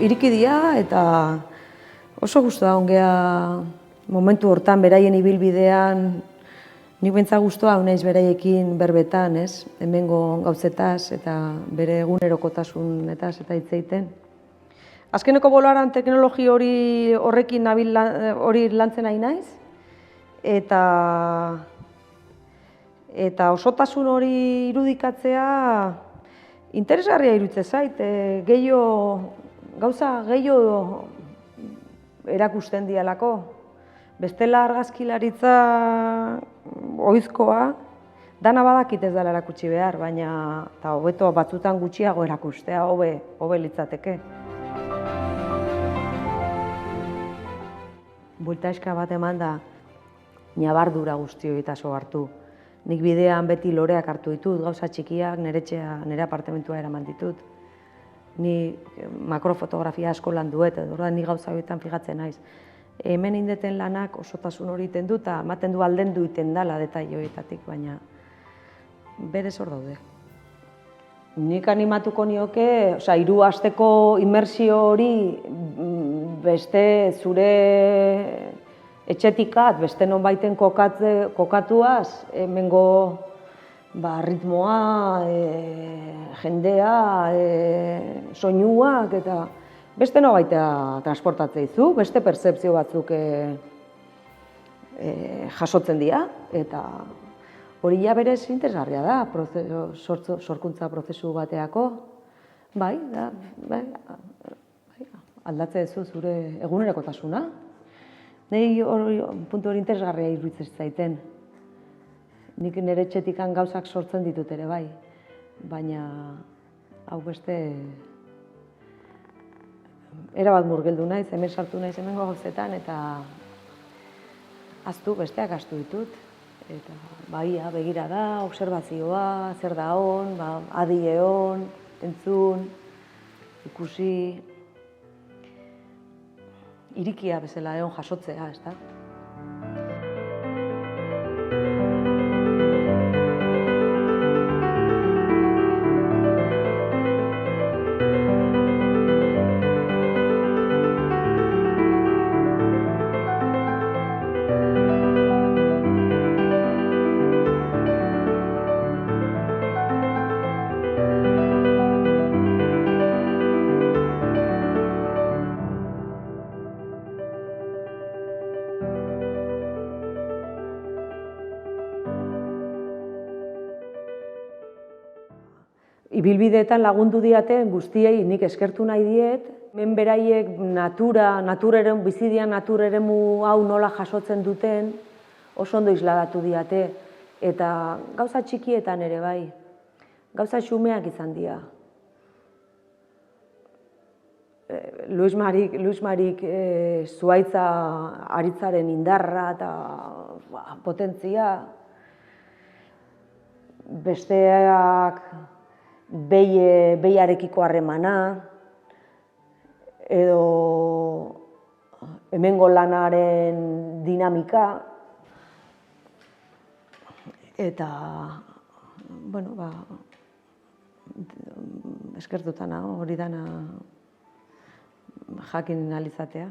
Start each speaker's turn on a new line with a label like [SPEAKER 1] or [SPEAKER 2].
[SPEAKER 1] iriki dira eta oso gustua ongea momentu hortan beraien ibilbidean. Nik behintzat gustua naiz beraiekin berbetan, ez? Hemengo gauzetaz eta bere egunerokotasunetaz eta hitz egiten. Azkeneko bolaran teknologi horrekin hori lantzen ari naiz eta osotasun hori irudikatzea interesgarria iruditzen zait. Gauza gehiago erakusten dialako. Bestela argazkilaritza ohizkoa dana badakit ez dela erakutsi behar, baina eta hobeto batzutan gutxiago erakustea hobe litzateke. Bueltaeska bat eman da ñabardura guzti hori hartu. Nik bidean beti loreak hartu ditut, gauza txikiak, nire apartamentua eraman ditut. Ni makrofotografia asko lan duet, orduan ni gauza horietan fijatzen naiz. Hemen indeten lanak osotasun hori iten du eta ematen du aldendu iten dela detaile horietatik, baina berez hor daude. Nik animatuko nioke, 3 asteko inmersio hori beste zure etxetikat, beste nonbaiten kokatuaz, hemengo ritmoa, jendea, soinuak eta beste nonbaita transportatzen dizu, beste pertzepzio batzuk jasotzen dira eta hori ja berez interesgarria da, sorkuntza prozesu bateako. Bai, aldatzen duzu zure egunerokotasuna. Nei puntu hori interesgarria iruditzen zaiten. Nik nire etxetikan gauzak sortzen ditut ere bai, baina hau beste erabat murgildu naiz, hemen sartu naiz hemengo gauzetan eta besteak ahaztu ditut. Eta begira da, obserbazioa, zer da on, adi egon, entzun, ikusi, irikia bezala egon jasotzea, ez da? Ibilbideetan lagundu diaten guztiei nik eskertu nahi diet. Hemen beraiek bizidian natur eremu hau nola jasotzen duten oso ondo isladatu diate. Eta gauza txikietan ere bai, gauza xumeak izan dira. Luis Marik zuhaitza aritzaren indarra eta potentzia, besteak behiarekiko harremana, edo hemengo lanaren dinamika, eta, eskertuta nago hori dana jakin ahal izatea.